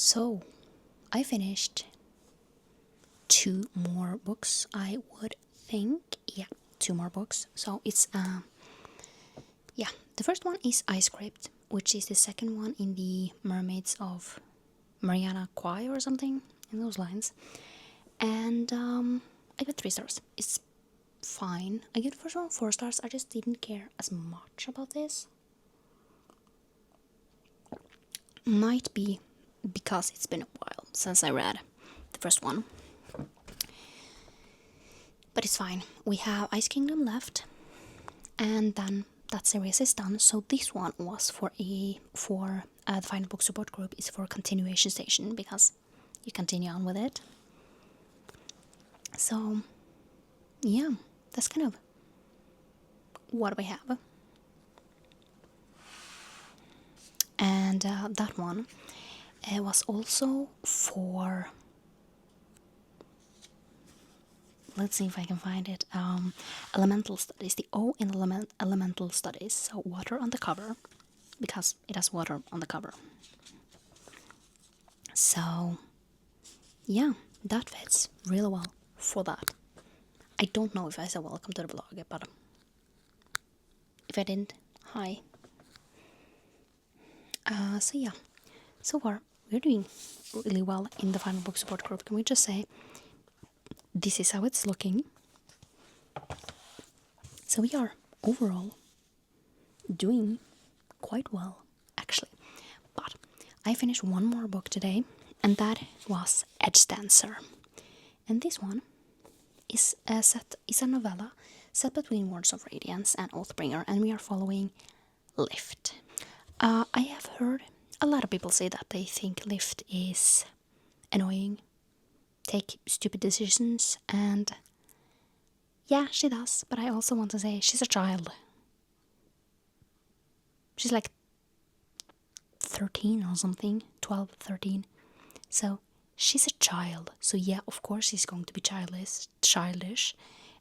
So, I finished 2 more books, I would think. Yeah, 2 more books. So, it's, the first one is Ice Crypt, which is the second one in the Mermaids of Mariana Quai or something, in those lines. And, I got 3 stars. It's fine. I gave the first one 4 stars. I just didn't care as much about this. Might be because it's been a while since I read the first one. But it's fine. We have Ice Kingdom left, and then that series is done. So this one was for the Final Book Support Group is for Continuation Station, because you continue on with it. So yeah, that's kind of what we have. And that one was also for, let's see if I can find it, elemental studies, the O in elemental studies, so water on the cover, because it has water on the cover. So yeah, that fits really well for that. I don't know if I said welcome to the vlog, but if I didn't, hi. So yeah, so far we're doing really well in the Final Book Support Group. Can we just say this is how it's looking? So we are overall doing quite well, actually. But I finished one more book today, and that was Edge Dancer. And this one is a novella set between Words of Radiance and Oathbringer, and we are following Lift. I have heard a lot of people say that they think Lift is annoying, take stupid decisions, and yeah, she does, but I also want to say she's a child. She's like 13 or something, 12, 13. So she's a child. So yeah, of course she's going to be childish.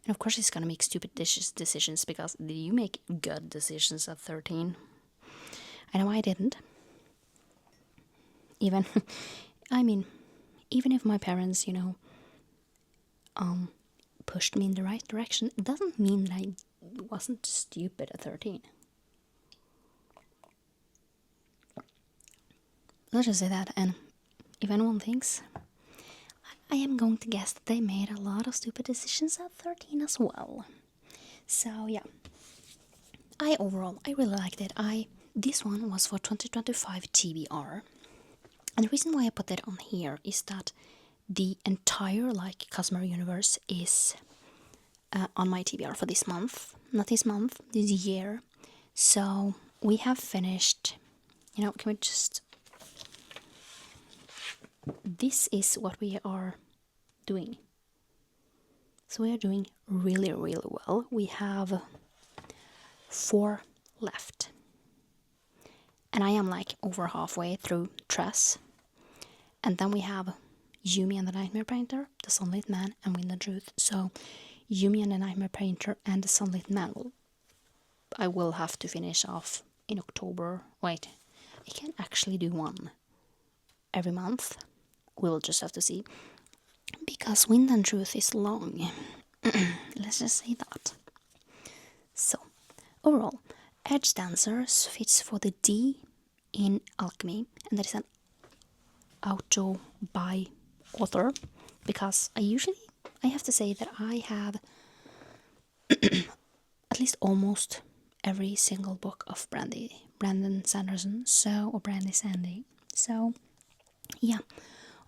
And of course she's going to make stupid decisions, because did you make good decisions at 13? I know I didn't. Even, even if my parents, pushed me in the right direction, it doesn't mean that I wasn't stupid at 13. Let's just say that, and if anyone thinks, I am going to guess that they made a lot of stupid decisions at 13 as well. So yeah, I really liked it. This one was for 2025 TBR, and the reason why I put that on here is that the entire customer universe is on my TBR for this month, not this month, this year. So we have finished. Can we just? This is what we are doing. So we are doing really, really well. We have 4 left. And I am over halfway through Tress. And then we have Yumi and the Nightmare Painter, the Sunlit Man, and Wind and Truth. So Yumi and the Nightmare Painter and the Sunlit Man I will have to finish off in October. Wait, I can actually do one every month. We'll just have to see, because Wind and Truth is long. Let's just say that. So, overall, Edge Dancers fits for the D in Alchemy, and that is an auto by author, because I have to say that I have at least almost every single book of Brandon Sanderson, or Brandy Sandy. So, yeah.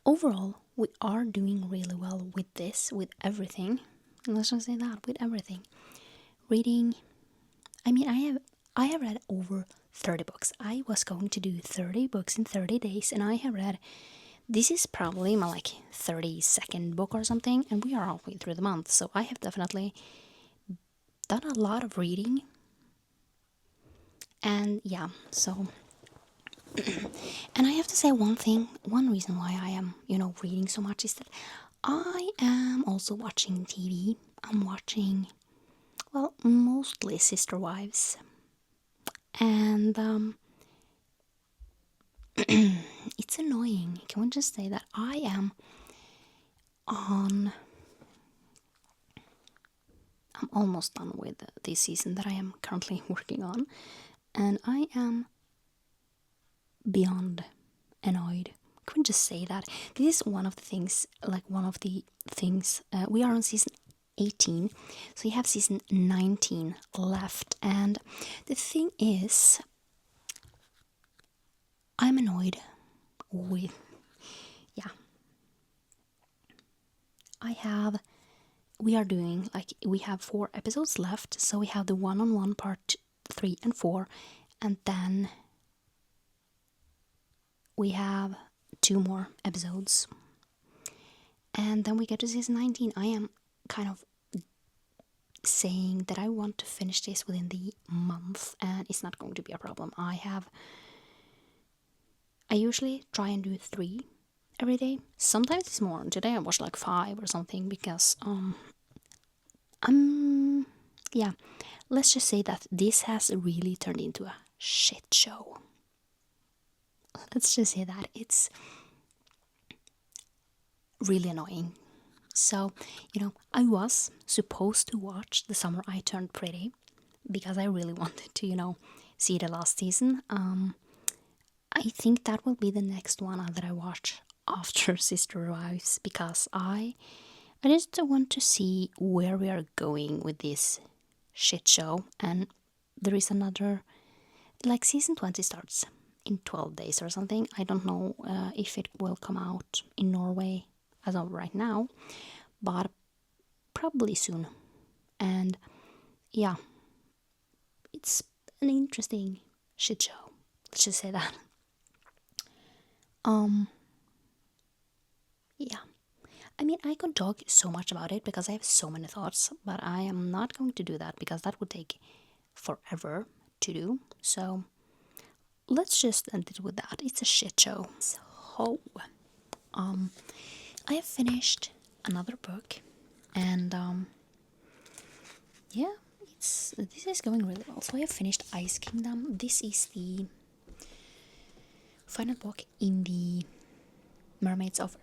Overall, we are doing really well with this, with everything. Let's just say that, with everything. Reading, I have read over 30 books. I was going to do 30 books in 30 days, and I have read, this is probably my 32nd book or something, and we are halfway through the month, so I have definitely done a lot of reading. And yeah, so and I have to say one reason why I am, reading so much is that I am also watching TV. I'm watching, well, mostly Sister Wives. And It's annoying. Can we just say that I am on... I'm almost done with this season that I am currently working on, and I am beyond annoyed. Can we just say that? This is one of the things, we are on season 18, so you have season 19 left, and the thing is, I'm annoyed with, yeah, we are doing, we have 4 episodes left, so we have the one-on-one part 3 and 4, and then we have 2 more episodes, and then we get to season 19. I am kind of saying that I want to finish this within the month, and it's not going to be a problem. I usually try and do 3 every day. Sometimes it's more. Today I watched like 5 or something because yeah, let's just say that this has really turned into a shit show. Let's just say that it's really annoying. So, I was supposed to watch The Summer I Turned Pretty because I really wanted to, see the last season. I think that will be the next one that I watch after Sister Wives, because I just want to see where we are going with this shit show. And there is another, season 20 starts in 12 days or something. I don't know if it will come out in Norway as of right now, but probably soon. And yeah, it's an interesting shit show. Let's just say that. Yeah. I mean, I could talk so much about it because I have so many thoughts, but I am not going to do that because that would take forever to do. So let's just end it with that. It's a shit show. So, I have finished another book, and yeah, this is going really well. So I have finished Ice Kingdom. This is the final book in the Mermaids of...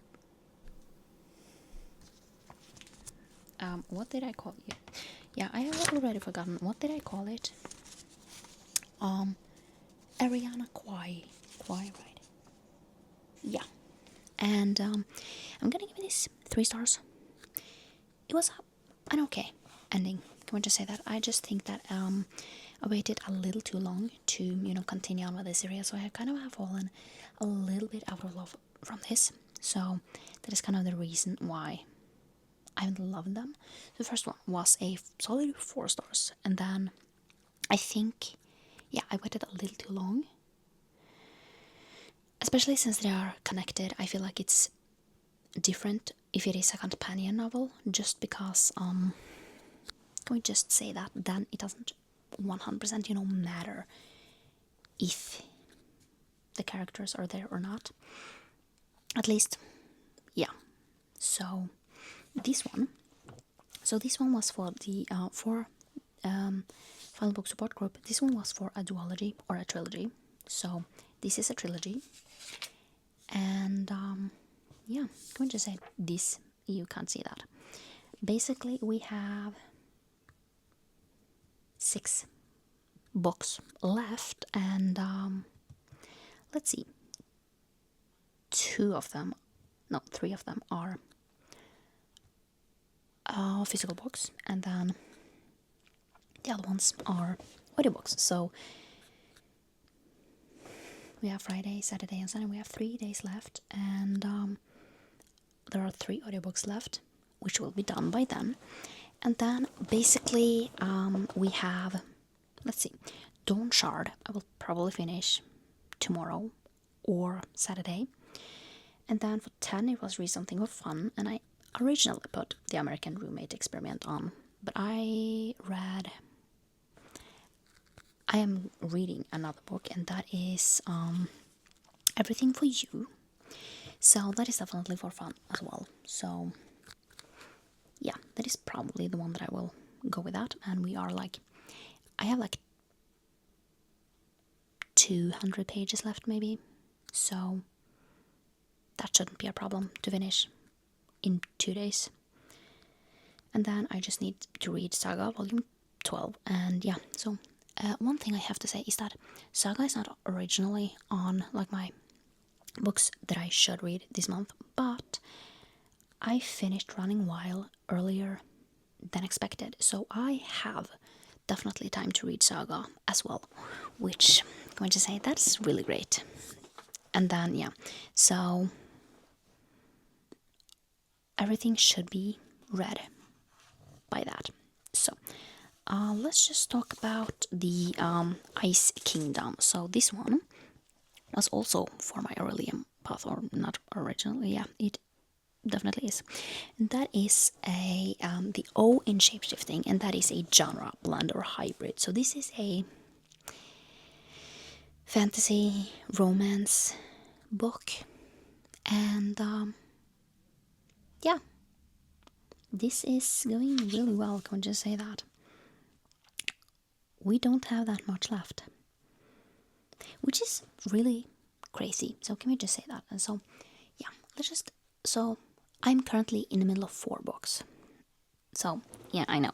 what did I call it? Yeah, I have already forgotten. What did I call it? Ariana Kwai. Kwai, right? Yeah. And I'm gonna give this 3 stars. It was an okay ending. Can we just say that? I just think that I waited a little too long to, continue on with the series, so I kind of have fallen a little bit out of love from this. So that is kind of the reason why I love them. The first one was a solid 4 stars, and then I think, yeah, I waited a little too long. Especially since they are connected, I feel like it's different if it is a companion novel, just because, can we just say that, then it doesn't 100%, matter if the characters are there or not. At least, yeah. So this one was for the final book support group. This one was for a duology or a trilogy. So this is a trilogy, and yeah, can we just say this? You can't see that. Basically, we have 6 books left, and let's see. 3 of them are physical books, and then the other ones are audiobooks. So we have Friday, Saturday, and Sunday. We have 3 days left, and there are 3 audiobooks left, which will be done by then. And then basically we have, let's see, Dawn Shard. I will probably finish tomorrow or Saturday. And then for 10 it was Read Something for Fun, and I originally put The American Roommate Experiment on, but I am reading another book, and that is Everything for You. So that is definitely for fun as well. So yeah, that is probably the one that I will go with that. And we are I have 200 pages left maybe. so that shouldn't be a problem to finish in 2 days. And then I just need to read Saga Volume 12. And yeah, so one thing I have to say is that Saga is not originally on like my books that I should read this month, but I finished Running Wild earlier than expected, so I have definitely time to read Saga as well, which I'm going to say that's really great. And then yeah, so everything should be read by that. So let's just talk about the Ice Kingdom. So this one was also for my Orilium path, or not originally. Yeah, it definitely is. And that is a the O in shapeshifting, and that is a genre blend or hybrid. So this is a fantasy romance book, and yeah, this is going really well. Can I just say that? We don't have that much left, which is really crazy. So can we just say that? And so, yeah, let's just. So I'm currently in the middle of 4 books. So yeah, I know.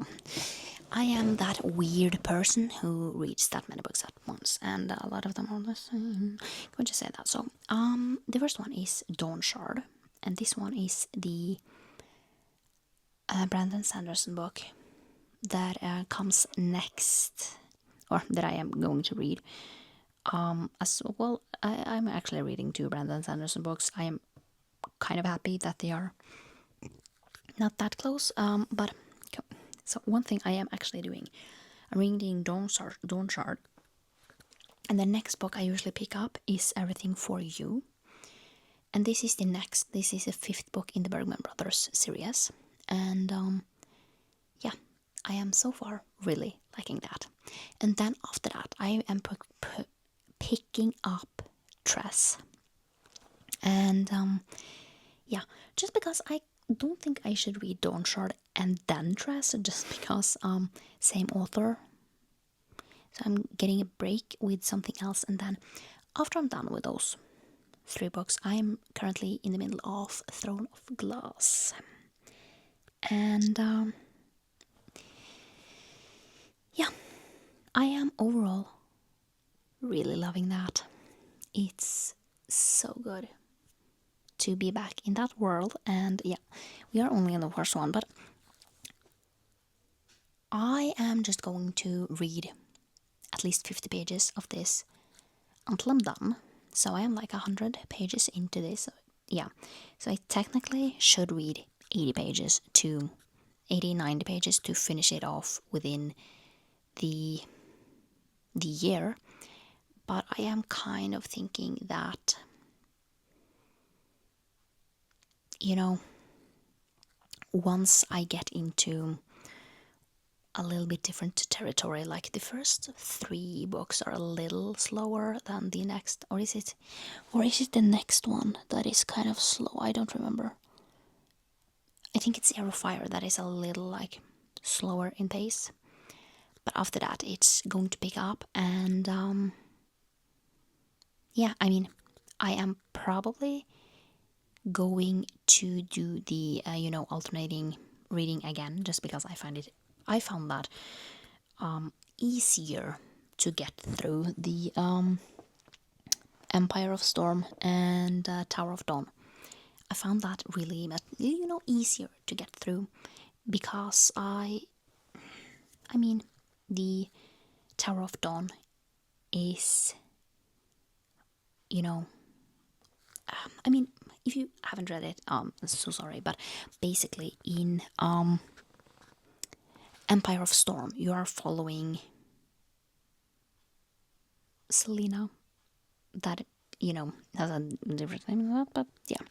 I am that weird person who reads that many books at once, and a lot of them are the same. Can we just say that? So, the first one is Dawn Shard, and this one is the Brandon Sanderson book that comes next, or that I am going to read. As well, I'm actually reading 2 Brandon Sanderson books. I am kind of happy that they are not that close. But so one thing I am actually doing, I'm reading Dawn Shard, and the next book I usually pick up is Everything for You, and this is the 5th book in the Bergman Brothers series, and yeah, I am so far really liking that. And then after that, I am picking up Tress, and yeah, just because I don't think I should read Dawn Shard and then Tress, just because same author. So I'm getting a break with something else, and then after I'm done with those 3 books, I'm currently in the middle of Throne of Glass, and yeah, I am overall really loving that. It's so good to be back in that world, and yeah, we are only in the first one, but I am just going to read at least 50 pages of this until I'm done. So I am like 100 pages into this. Yeah, so I technically should read 80 pages to 90 pages to finish it off within the year. But I am kind of thinking that, you know, once I get into a little bit different territory, like the first 3 books are a little slower than the next, or is it the next one that is kind of slow? I don't remember. I think it's Arrow Fire that is a little like slower in pace, but after that it's going to pick up, and yeah, I mean, I am probably going to do the alternating reading again, just because I found that easier to get through the Empire of Storm and Tower of Dawn. I found that really, easier to get through, because I mean, the Tower of Dawn is, I mean, if you haven't read it, so sorry, but basically in Empire of Storm, you are following Selena, that has a different name than that, but yeah,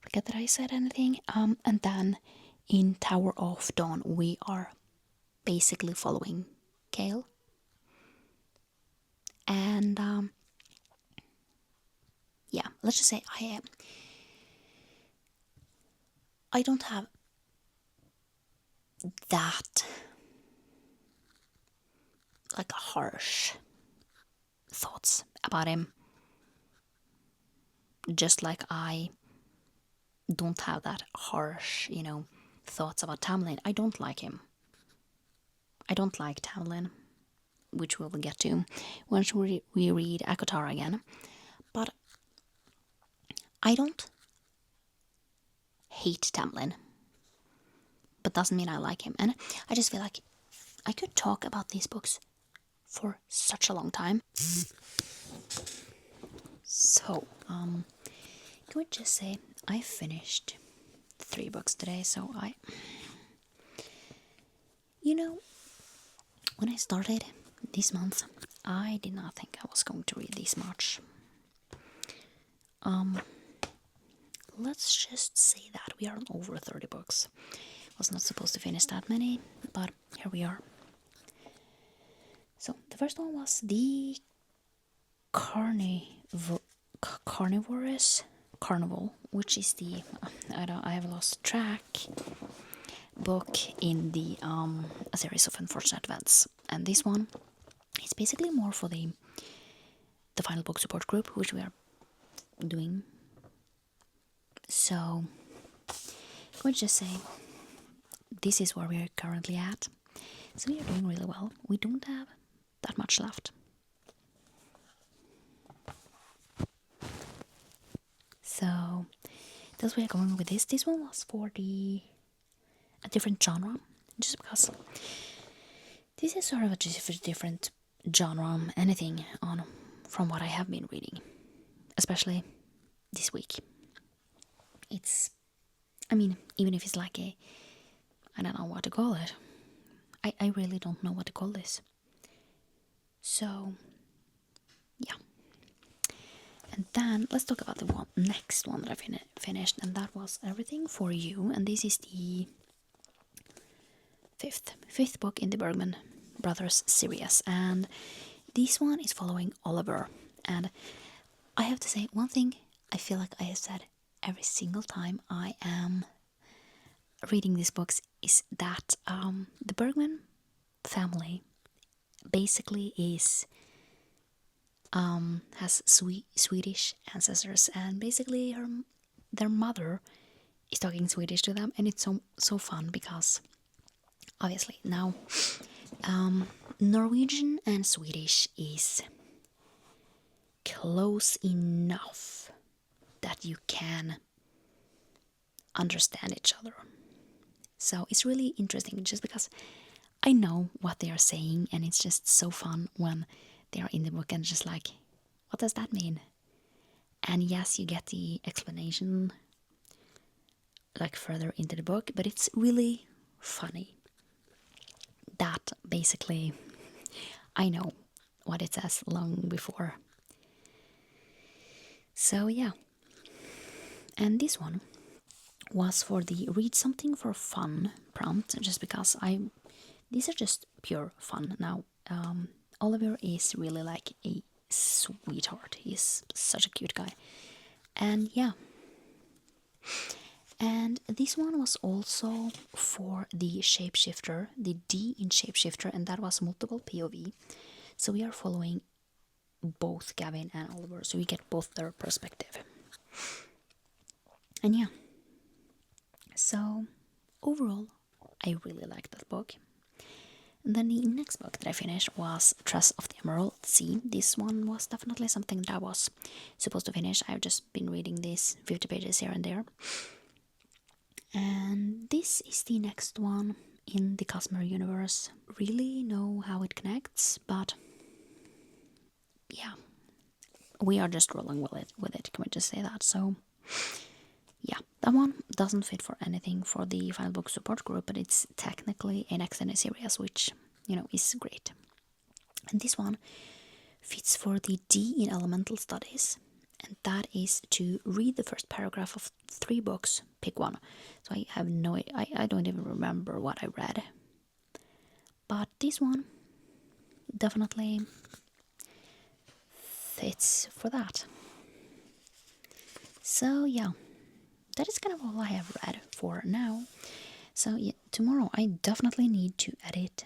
forget that I said anything. And then in Tower of Dawn, we are basically following Kale, and yeah, let's just say I don't have that like harsh thoughts about him. Just like I don't have that harsh, thoughts about Tamlin. I don't like him. I don't like Tamlin, which we will get to once we read Akotar again. But I don't hate Tamlin, but doesn't mean I like him. And I just feel like I could talk about these books for such a long time. So, can we just say I finished 3 books today, so when I started this month, I did not think I was going to read this much. Let's just say that we are on over 30 books. Was not supposed to finish that many, but here we are. So the first one was the Carnival, which is the I have lost track book in the a series of unfortunate events, and this one is basically more for the final book support group, which we are doing. So I would just say this is where we are currently at. So we are doing really well. We don't have that much left. So that's where we are going with this. This one was for a different genre, just because this is sort of a different genre, anything on from what I have been reading, especially this week. It's, even if it's like I don't know what to call it. I really don't know what to call this. So, yeah. And then let's talk about the next one that I finished, and that was Everything for You. And this is the fifth book in the Bergman Brothers series, and this one is following Oliver. And I have to say one thing I feel like I have said every single time I am reading these books is that the Bergman family basically has Swedish ancestors, and basically their mother is talking Swedish to them, and it's so fun because obviously now Norwegian and Swedish is close enough that you can understand each other. So it's really interesting just because I know what they are saying, and it's just so fun when they are in the book and just like, what does that mean? And yes, you get the explanation like further into the book, but it's really funny that basically I know what it says long before. So yeah. And this one was for the read something for fun prompt, just because these are just pure fun. Now, Oliver is really like a sweetheart. He's such a cute guy. And yeah. And this one was also for the shapeshifter, the D in shapeshifter, and that was multiple POV. So we are following both Gavin and Oliver, so we get both their perspective. And yeah. So overall, I really liked that book. And then the next book that I finished was Tress of the Emerald Sea. This one was definitely something that I was supposed to finish. I've just been reading this 50 pages here and there. And this is the next one in the Cosmere universe. Really know how it connects, but yeah, we are just rolling with it. Can we just say that? So yeah, that one doesn't fit for anything for the final book support group, but it's technically an extended series, which, is great. And this one fits for the D in elemental studies, and that is to read the first paragraph of 3 books, pick one. So I have I don't even remember what I read. But this one definitely fits for that. So yeah. That is kind of all I have read for now. So yeah, tomorrow I definitely need to edit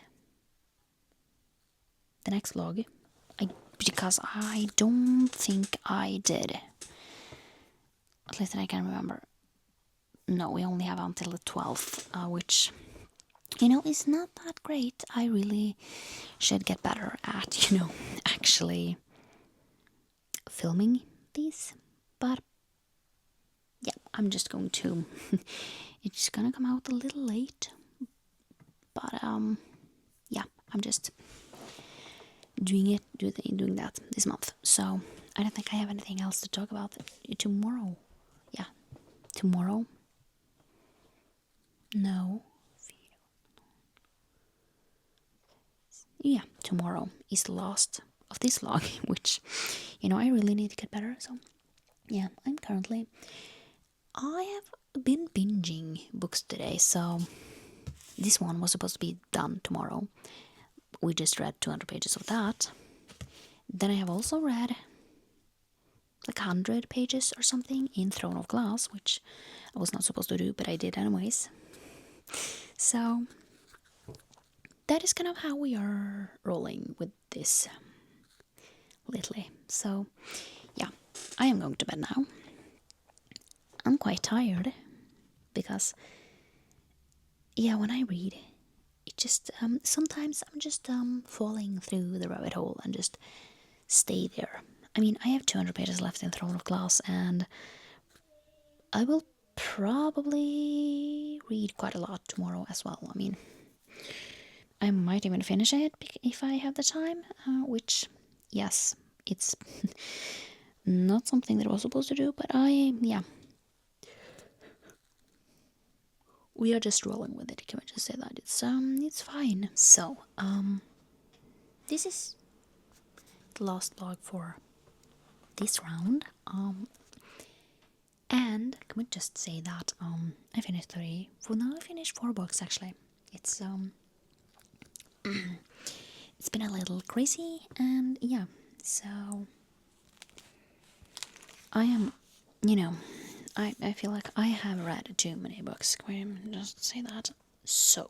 the next vlog, because I don't think I did. at least that I can remember. No, we only have until the 12th, which, is not that great. I really should get better at, actually filming these. But yeah, I'm just going to. It's gonna come out a little late. But yeah, I'm just doing that this month. So I don't think I have anything else to talk about tomorrow. Yeah, tomorrow. No. Yeah, tomorrow is the last of this vlog, which, I really need to get better. So yeah, I have been binging books today, so this one was supposed to be done tomorrow. We just read 200 pages of that. Then I have also read like 100 pages or something in Throne of Glass, which I was not supposed to do, but I did anyways. So that is kind of how we are rolling with this lately. So yeah, I am going to bed now. I'm quite tired because, yeah, when I read, it just sometimes I'm just falling through the rabbit hole and just stay there. I mean, I have 200 pages left in Throne of Glass, and I will probably read quite a lot tomorrow as well. I mean, I might even finish it if I have the time, which, yes, it's not something that I was supposed to do, but yeah. We are just rolling with it. Can we just say that it's fine. So, this is the last vlog for this round. And can we just say that I finished 3. For now, I finished 4 books actually. It's it's been a little crazy, and yeah. So I am, I feel like I have read too many books. Can we just say that? So,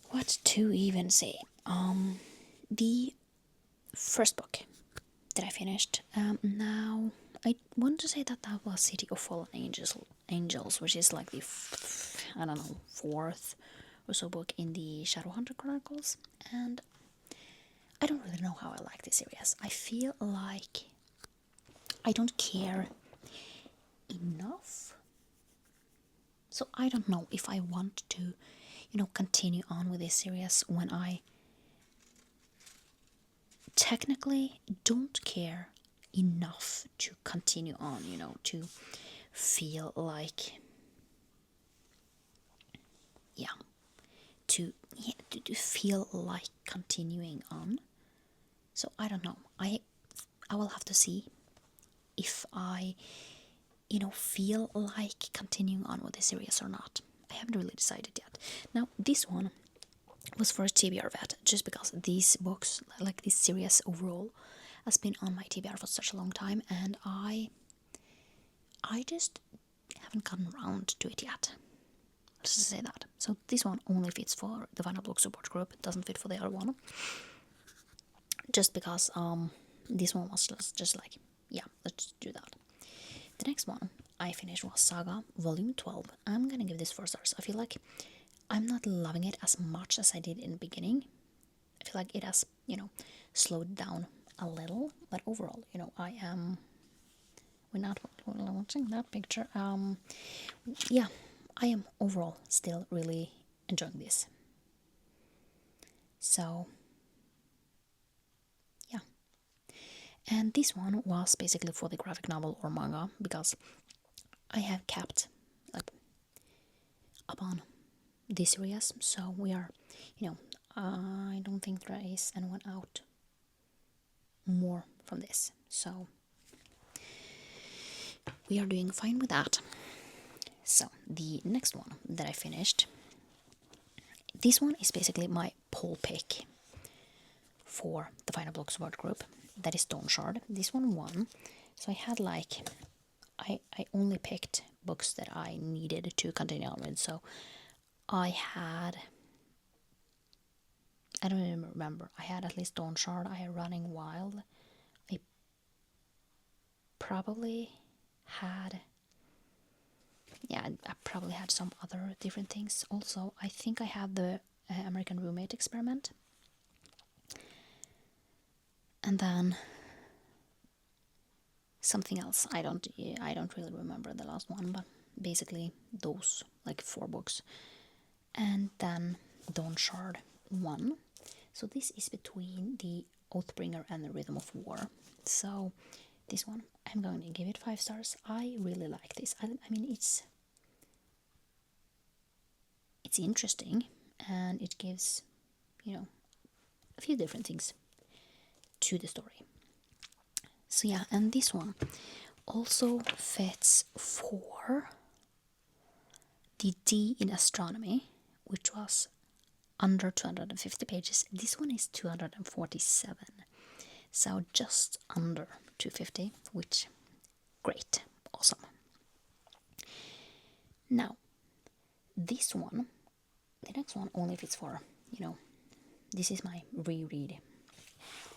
what to even say? The first book that I finished. Now I want to say that was City of Fallen Angels, which is like the I don't know, 4th or so book in the Shadowhunter Chronicles, and I don't really know how I like this series. I feel like I don't care enough, so I don't know if I want to, continue on with this series when I technically don't care enough to continue on, to feel like, yeah, to feel like continuing on. So I don't know. I will have to see if I, feel like continuing on with the series or not. I haven't really decided yet. Now, this one was for TBR Vet, just because these books, like this series overall, has been on my TBR for such a long time, and I just haven't gotten around to it yet. Let's just say that. So this one only fits for the Final Block support group. It doesn't fit for the other one. Just because this one was just like, yeah, let's do that. The next one I finished was Saga Volume 12. I'm gonna give this 4 stars. I feel like I'm not loving it as much as I did in the beginning. I feel like it has, slowed down a little, but overall, I am. We're not watching that picture. Yeah, I am overall still really enjoying this. So, yeah. And this one was basically for the graphic novel or manga, because I have capped like upon this series, so we are, I don't think there is anyone out more from this, so we are doing fine with that. So the next one that I finished, this one is basically my poll pick for the Final Block support group. That is Dawn Shard. This one won, so I had like I only picked books that I needed to continue on with. So I don't even remember. I had at least Dawn Shard. I had Running Wild. probably had, yeah, I probably had some other different things. Also, I think I had the American Roommate Experiment. And then something else. I don't really remember the last one, but basically those like 4 books. And then Dawn Shard 1. So this is between the Oathbringer and the Rhythm of War. So this one, I'm going to give it 5 stars. I really like this. I mean, it's interesting, and it gives, a few different things to the story. So yeah, and this one also fits for the D in astronomy, which was under 250 pages. This one is 247, so just under 250, which great, awesome. Now, this one, the next one only fits for, this is my reread.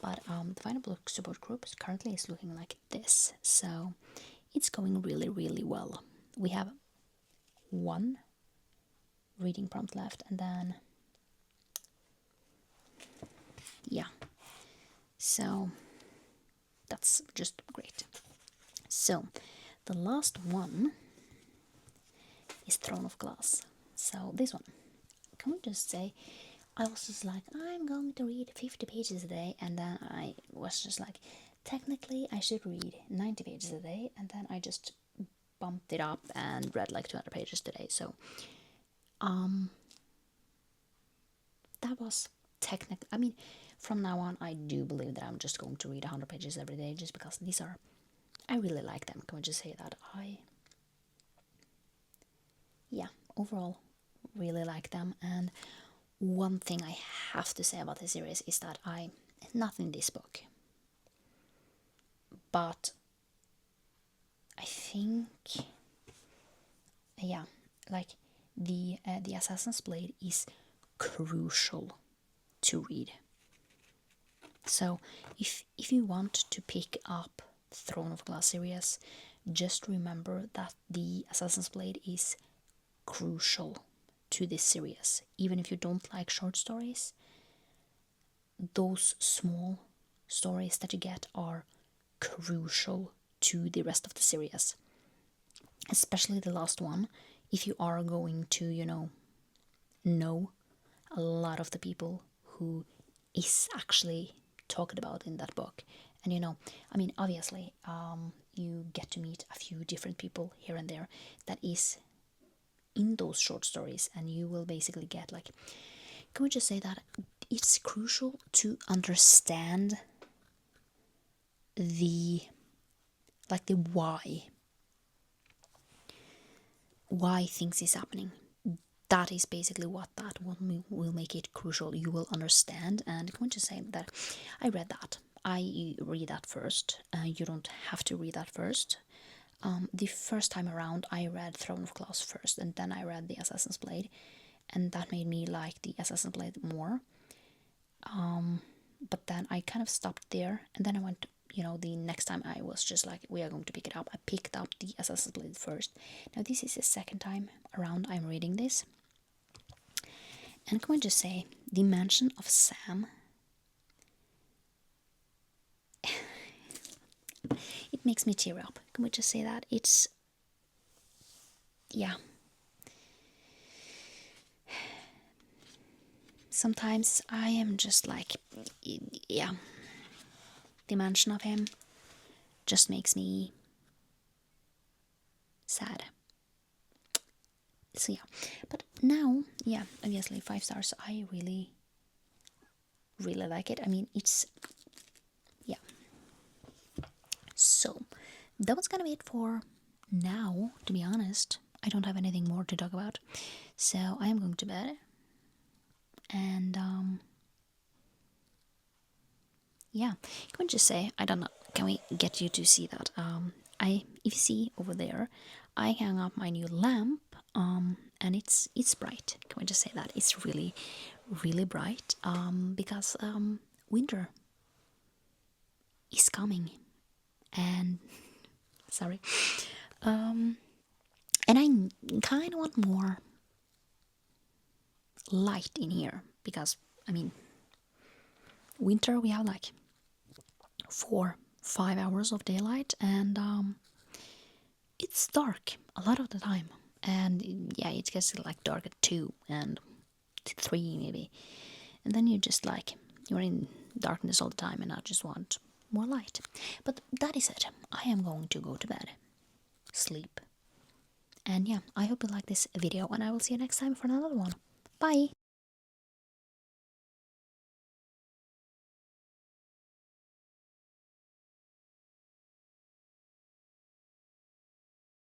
But the Final Book support group currently is looking like this, so it's going really, really well. We have 1 reading prompt left, and then, yeah, so that's just great. So the last one is Throne of Glass. So this one, can we just say, I was just like, I'm going to read 50 pages a day, and then I was just like, technically I should read 90 pages a day, and then I just bumped it up and read like 200 pages today. So that was technically, I mean, from now on I do believe that I'm just going to read 100 pages every day, just because these are, I really like them. Can we just say that? Overall really like them. And one thing I have to say about this series is that not in this book, but I think, like the Assassin's Blade is crucial to read. So if you want to pick up Throne of Glass series, just remember that the Assassin's Blade is crucial to this series. Even if you don't like short stories, those small stories that you get are crucial to the rest of the series, especially the last one. If you are going to know a lot of the people who is actually talked about in that book, and I mean, obviously you get to meet a few different people here and there that is in those short stories, and you will basically get, like, can we just say that it's crucial to understand the why things is happening. That is basically what that will make it crucial. You will understand. And can we just say that I read that. I read that first. You don't have to read that first. The first time around, I read Throne of Glass first, and then I read the Assassin's Blade, and that made me like the Assassin's Blade more. But then I kind of stopped there, and then I went, the next time I was just like, we are going to pick it up. I picked up the Assassin's Blade first. Now this is the second time around I'm reading this. And can we just say, the mention of Sam, it makes me tear up. Can we just say that? It's, yeah. Sometimes I am just like, yeah. The mention of him just makes me sad. So yeah. But now, yeah, obviously 5 stars. I really, really like it. I mean, it's, yeah. So that was gonna be it for now, to be honest. I don't have anything more to talk about. So I am going to bed. And yeah, can we just say, I don't know, can we get you to see that? If you see over there, I hung up my new lamp, and it's bright. Can we just say that it's really, really bright? Because winter is coming, and Sorry. And I kind of want more light in here because, I mean, winter we have like 4-5 hours of daylight, and it's dark a lot of the time. And yeah, it gets like dark at 2 and 3 maybe, and then you're in darkness all the time, and I just want more light. But that is it. I am going to go to bed, sleep, and yeah, I hope you like this video, and I will see you next time for another one. Bye.